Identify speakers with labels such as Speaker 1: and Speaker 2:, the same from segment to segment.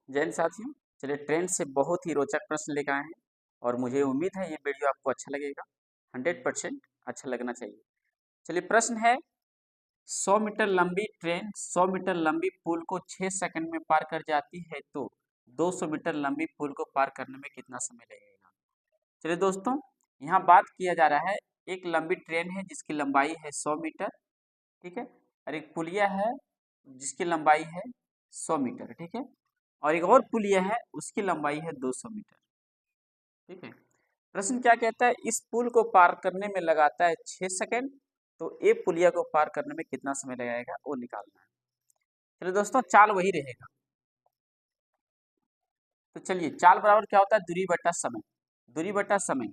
Speaker 1: जय हिंद साथियों। चलिए ट्रेन से बहुत ही रोचक प्रश्न लेकर आए हैं और मुझे उम्मीद है ये वीडियो आपको अच्छा लगेगा। 100% अच्छा लगना चाहिए। चलिए प्रश्न है, 100 मीटर लंबी ट्रेन 100 मीटर लंबी पुल को 6 सेकंड में पार कर जाती है तो 200 मीटर लंबी पुल को पार करने में कितना समय लगेगा। चलिए दोस्तों, यहाँ बात किया जा रहा है, एक लंबी ट्रेन है जिसकी लंबाई है 100 मीटर, ठीक है, और एक पुलिया है जिसकी लंबाई है 100 मीटर, ठीक है, और एक और पुलिया है उसकी लंबाई है 200 मीटर, ठीक है। प्रश्न क्या कहता है, इस पुल को पार करने में लगाता है 6 सेकंड, तो ए पुलिया को पार करने में कितना समय लगाएगा वो निकालना है। चलिए दोस्तों, चाल वही रहेगा। तो चलिए, चाल बराबर क्या होता है, दूरी बटा समय। दूरी बटा समय,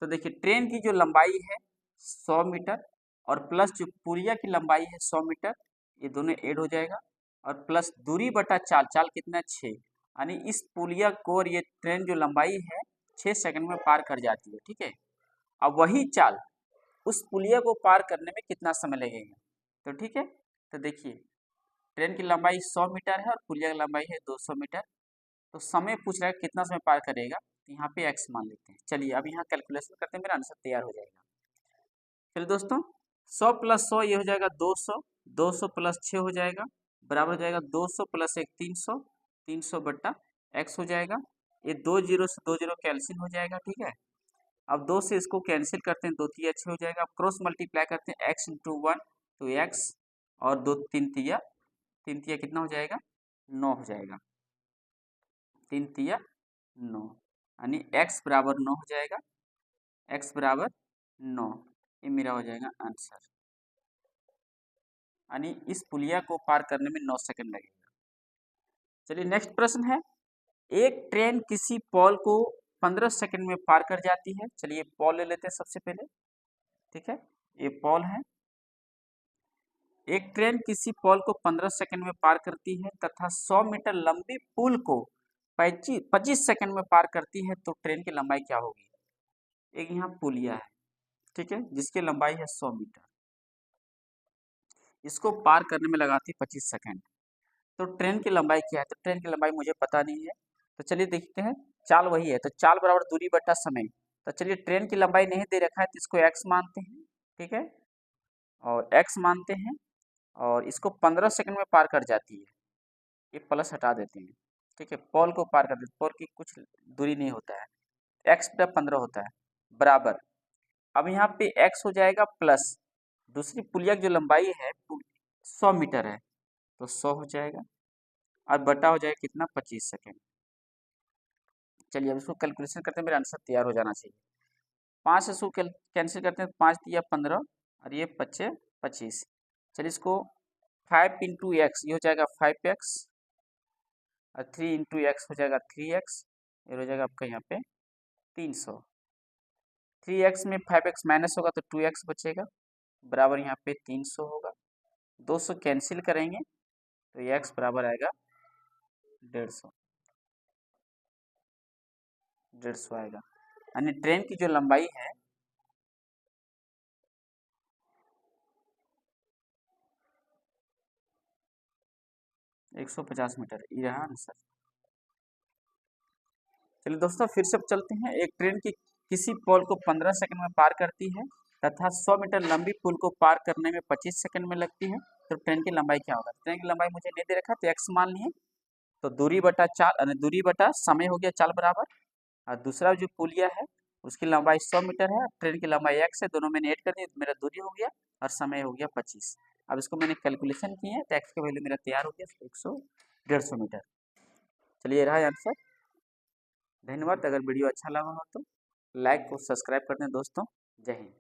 Speaker 1: तो देखिए ट्रेन की जो लंबाई है 100 मीटर और प्लस जो पुलिया की लंबाई है 100 मीटर, ये दोनों ऐड हो जाएगा, और प्लस दूरी बटा चाल, चाल कितना है 6, यानी इस पुलिया को और ये ट्रेन जो लंबाई है 6 सेकंड में पार कर जाती है, ठीक है। अब वही चाल उस पुलिया को पार करने में कितना समय लगेगा, तो ठीक है। तो देखिए ट्रेन की लंबाई 100 मीटर है और पुलिया की लंबाई है 200 मीटर, तो समय पूछ रहा है कितना समय पार करेगा, तो यहाँ पे x मान लेते हैं। चलिए अब यहाँ कैलकुलेशन करते हैं, मेरा आंसर तैयार हो जाएगा। चलिए दोस्तों, 100 प्लस 100 ये हो जाएगा 200, 200 प्लस 6 हो जाएगा, बराबर हो जाएगा 200 प्लस 1 300, 300 बट्टा x हो जाएगा। ये 2 जीरो से 2 जीरो कैंसिल हो जाएगा, ठीक है। अब 2 से इसको कैंसिल करते हैं, 2 तिया 6 हो जाएगा। अब क्रॉस मल्टीप्लाई करते हैं, x इंटू 1 तो x, और 2 3 तिया, 3 तिया कितना हो जाएगा, 9 हो जाएगा, 3 तिया 9, यानी x बराबर 9 हो जाएगा, x बराबर 9, ये मेरा हो जाएगा आंसर। यानी इस पुलिया को पार करने में 9 सेकंड लगेगा। चलिए नेक्स्ट प्रश्न है, एक ट्रेन किसी पोल को 15 सेकंड में पार कर जाती है। चलिए पोल ले लेते हैं सबसे पहले, ठीक है, ये पोल है। एक ट्रेन किसी पोल को 15 सेकंड में पार करती है तथा 100 मीटर लंबी पुल को 25 सेकंड में पार करती है, तो ट्रेन की लंबाई क्या होगी। एक यहाँ पुलिया है, ठीक है, जिसकी लंबाई है 100 मीटर, इसको पार करने में लगाती है 25 सेकंड, तो ट्रेन की लंबाई क्या है, तो ट्रेन की लंबाई मुझे पता नहीं है। तो चलिए देखते हैं, चाल वही है, तो चाल बराबर दूरी बटा समय। तो चलिए ट्रेन की लंबाई नहीं दे रखा है तो इसको x मानते हैं, ठीक है, और x मानते हैं, और इसको 15 सेकंड में पार कर जाती है, ये प्लस हटा देते हैं, ठीक है, पोल को पार कर देते, पोल की कुछ दूरी नहीं होता है, x बटा 15 होता है, बराबर। अब यहाँ पे x हो जाएगा प्लस दूसरी पुलिया की जो लंबाई है 100 मीटर है, तो 100 हो जाएगा, और बटा हो जाएगा कितना, 25 सेकंड। चलिए अब इसको कैलकुलेशन करते हैं, मेरा आंसर तैयार हो जाना चाहिए। 5 से इसको कैंसिल करते हैं, 5 दिया 15 और ये 25 25। चलिए इसको 5 इंटू एक्स, ये हो जाएगा 5x, और 3 इंटू एक्स हो जाएगा 3x, ये हो जाएगा आपका यहाँ पे 300। 3x में 5x माइनस होगा तो 2x बचेगा, बराबर यहाँ पे 300 होगा। 200 कैंसिल करेंगे तो ये x बराबर आएगा 150, 150 आएगा। यानी ट्रेन की जो लंबाई है 150 मीटर, ये रहा आंसर। चलिए दोस्तों फिर से चलते हैं, एक ट्रेन की किसी पोल को 15 सेकंड में पार करती है तथा 100 मीटर लंबी पुल को पार करने में 25 सेकंड में लगती है, तो ट्रेन की लंबाई क्या होगा। ट्रेन की लंबाई मुझे नहीं दे रखा तो x मान लिए, तो दूरी बटा चाल, दूरी बटा समय हो गया, चाल बराबर, और दूसरा जो पुलिया है उसकी लंबाई 100 मीटर है, ट्रेन की लंबाई x है, दोनों मैंने ऐड कर दी, मेरा दूरी हो गया और समय हो गया 25। अब इसको मैंने कैलकुलेशन किए हैं तो x का वैल्यू मेरा तैयार हो गया 150 मीटर। चलिए रहा आंसर। धन्यवाद। अगर वीडियो अच्छा लगा हो तो लाइक और सब्सक्राइब कर दें दोस्तों। जय हिंद।